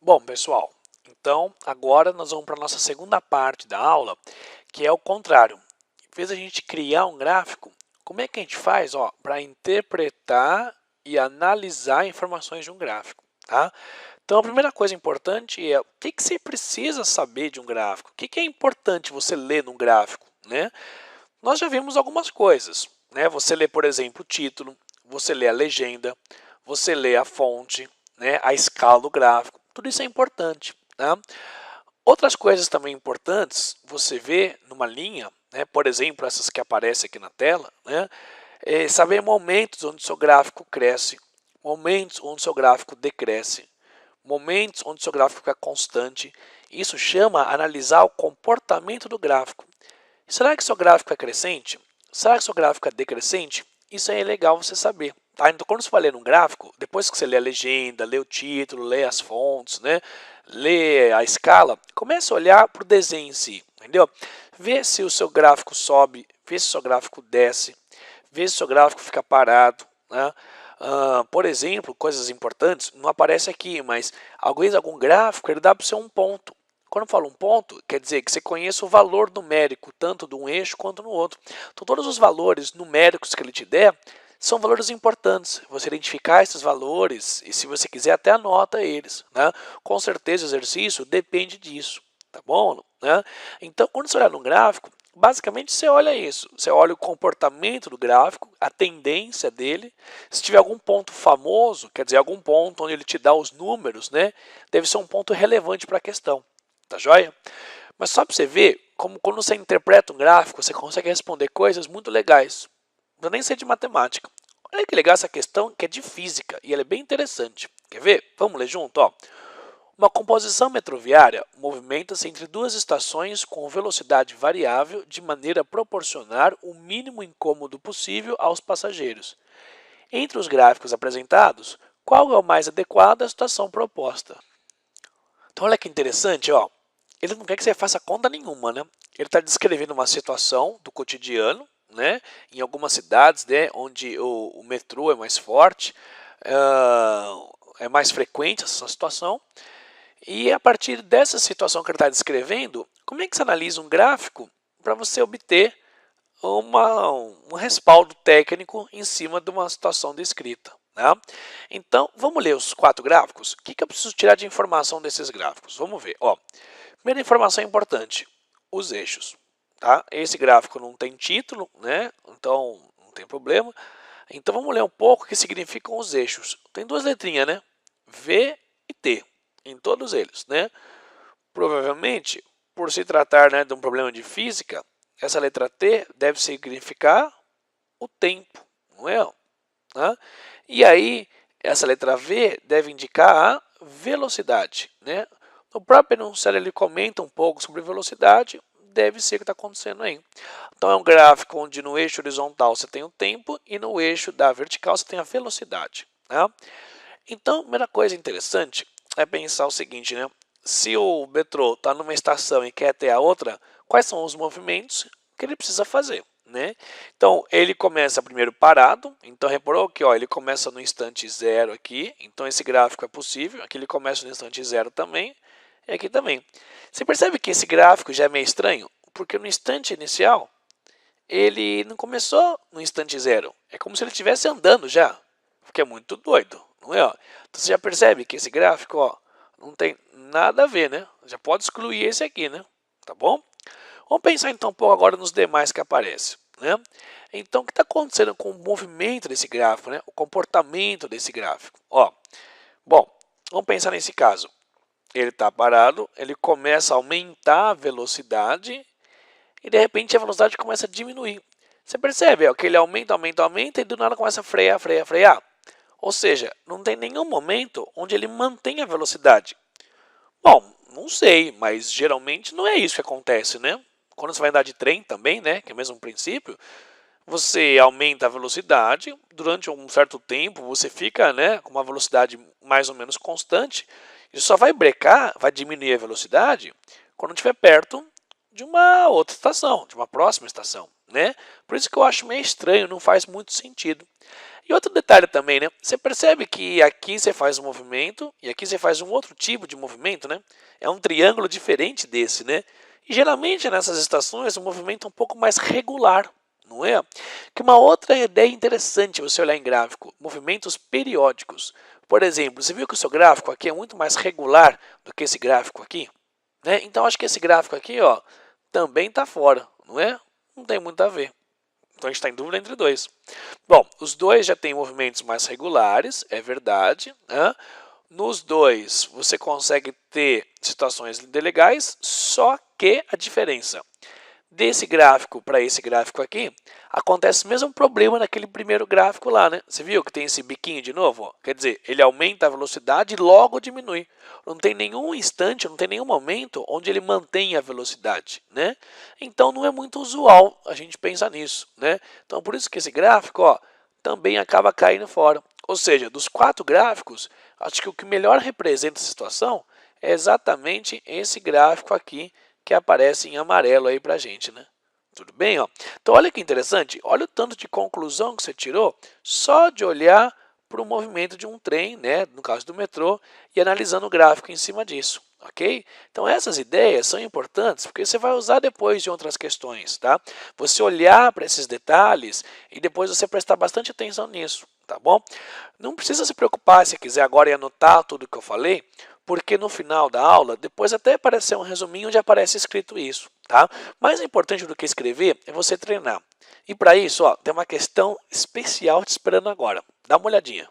Bom, pessoal, então agora nós vamos para a nossa segunda parte da aula, que é o contrário. Em vez de a gente criar um gráfico, como é que a gente faz para interpretar e analisar informações de um gráfico? Tá? Então a primeira coisa importante é o que você precisa saber de um gráfico? O que é importante você ler num gráfico? Né? Nós já vimos algumas coisas. Né? Você lê, por exemplo, o título, você lê a legenda, você lê a fonte, né? A escala do gráfico. Tudo isso é importante. Tá? Outras coisas também importantes, você vê numa linha, né? Por exemplo, essas que aparecem aqui na tela, né? Saber momentos onde o seu gráfico cresce, momentos onde o seu gráfico decresce, momentos onde o seu gráfico fica constante. Isso chama analisar o comportamento do gráfico. Será que seu gráfico é crescente? Será que seu gráfico é decrescente? Isso aí é legal você saber. Tá? Então, quando você vai ler um gráfico, depois que você lê a legenda, lê o título, lê as fontes, né? Lê a escala, comece a olhar para o desenho em si, entendeu? Vê se o seu gráfico sobe, vê se o seu gráfico desce, vê se o seu gráfico fica parado, né? Por exemplo, coisas importantes, não aparece aqui, mas às vezes algum gráfico ele dá para ser um ponto. Quando eu falo um ponto, quer dizer que você conheça o valor numérico, tanto de um eixo quanto no outro. Então, todos os valores numéricos que ele te der, são valores importantes. Você identificar esses valores e, se você quiser, até anota eles. Né? Com certeza, o exercício depende disso. Tá bom? Né? Então, quando você olhar no gráfico, basicamente você olha isso. Você olha o comportamento do gráfico, a tendência dele. Se tiver algum ponto famoso, quer dizer, algum ponto onde ele te dá os números, né? Deve ser um ponto relevante para a questão. Tá joia? Mas só para você ver, como quando você interpreta um gráfico, você consegue responder coisas muito legais. Não nem ser de matemática. Olha que legal essa questão que é de física e ela é bem interessante. Quer ver? Vamos ler junto? Ó. Uma composição metroviária movimenta-se entre duas estações com velocidade variável de maneira a proporcionar o mínimo incômodo possível aos passageiros. Entre os gráficos apresentados, qual é o mais adequado à situação proposta? Então olha que interessante, ó. Ele não quer que você faça conta nenhuma, né? Ele está descrevendo uma situação do cotidiano, né? Em algumas cidades, né, onde o metrô é mais forte, é mais frequente essa situação. E a partir dessa situação que ele está descrevendo, como é que você analisa um gráfico para você obter um respaldo técnico em cima de uma situação descrita? Né? Então, vamos ler os 4 gráficos. O que eu preciso tirar de informação desses gráficos? Vamos ver. Ó, primeira informação importante, os eixos. Tá? Esse gráfico não tem título, né? Então não tem problema. Então vamos ler um pouco o que significam os eixos. Tem 2 letrinhas, né? V e T, em todos eles, né? Provavelmente, por se tratar, né, de um problema de física, essa letra T deve significar o tempo, não é? Né? E aí, essa letra V deve indicar a velocidade, né? No próprio enunciado ele comenta um pouco sobre velocidade, deve ser o que está acontecendo aí. Então é um gráfico onde no eixo horizontal você tem o tempo e no eixo da vertical você tem a velocidade. Né? Então, a primeira coisa interessante é pensar o seguinte, né? Se o metrô está numa estação e quer até a outra, quais são os movimentos que ele precisa fazer? Né? Então, ele começa primeiro parado, então reparou que ó, ele começa no instante zero aqui, então esse gráfico é possível, aqui ele começa no instante zero também, e aqui também. Você percebe que esse gráfico já é meio estranho? Porque no instante inicial, ele não começou no instante zero, é como se ele estivesse andando já, porque é muito doido, não é? Então você já percebe que esse gráfico ó, não tem nada a ver, né? Já pode excluir esse aqui, né? Tá bom? Vamos pensar então um pouco agora nos demais que aparecem. Né? Então, o que está acontecendo com o movimento desse gráfico, né? O comportamento desse gráfico? Ó, bom, vamos pensar nesse caso. Ele está parado, ele começa a aumentar a velocidade e de repente a velocidade começa a diminuir. Você percebe ó, que ele aumenta, aumenta, aumenta e do nada começa a frear, frear, frear. Ou seja, não tem nenhum momento onde ele mantém a velocidade. Bom, não sei, mas geralmente não é isso que acontece, né? Quando você vai andar de trem também, né, que é o mesmo princípio, você aumenta a velocidade, durante um certo tempo você fica, né, com uma velocidade mais ou menos constante, e só vai brecar, vai diminuir a velocidade, quando estiver perto de uma outra estação, de uma próxima estação, né? Por isso que eu acho meio estranho, não faz muito sentido. E outro detalhe também, né? Você percebe que aqui você faz um movimento e aqui você faz um outro tipo de movimento, né? É um triângulo diferente desse, né? E geralmente nessas estações o movimento é um pouco mais regular, não é? Que uma outra ideia interessante você olhar em gráfico, movimentos periódicos. Por exemplo, você viu que o seu gráfico aqui é muito mais regular do que esse gráfico aqui? Né? Então acho que esse gráfico aqui, ó, também está fora, não é? Não tem muito a ver. Então a gente está em dúvida entre dois. Bom, os dois já têm movimentos mais regulares, é verdade, né? Nos dois você consegue ter situações legais, só que a diferença desse gráfico para esse gráfico aqui, acontece o mesmo problema naquele primeiro gráfico lá, né? Você viu que tem esse biquinho de novo? Ó? Quer dizer, ele aumenta a velocidade e logo diminui. Não tem nenhum instante, não tem nenhum momento onde ele mantém a velocidade, né? Então não é muito usual a gente pensar nisso, né? Então por isso que esse gráfico, ó, também acaba caindo fora. Ou seja, dos 4 gráficos, acho que o que melhor representa a situação é exatamente esse gráfico aqui, que aparece em amarelo aí pra gente, né? Tudo bem, ó? Então olha que interessante, olha o tanto de conclusão que você tirou só de olhar para o movimento de um trem, né, no caso do metrô, e analisando o gráfico em cima disso, ok? Então essas ideias são importantes porque você vai usar depois de outras questões, tá? Você olhar para esses detalhes e depois você prestar bastante atenção nisso, tá bom? Não precisa se preocupar se quiser agora e anotar tudo que eu falei, porque no final da aula, depois até aparecer um resuminho onde aparece escrito isso, tá? Mais importante do que escrever é você treinar. E para isso, ó, tem uma questão especial te esperando agora. Dá uma olhadinha.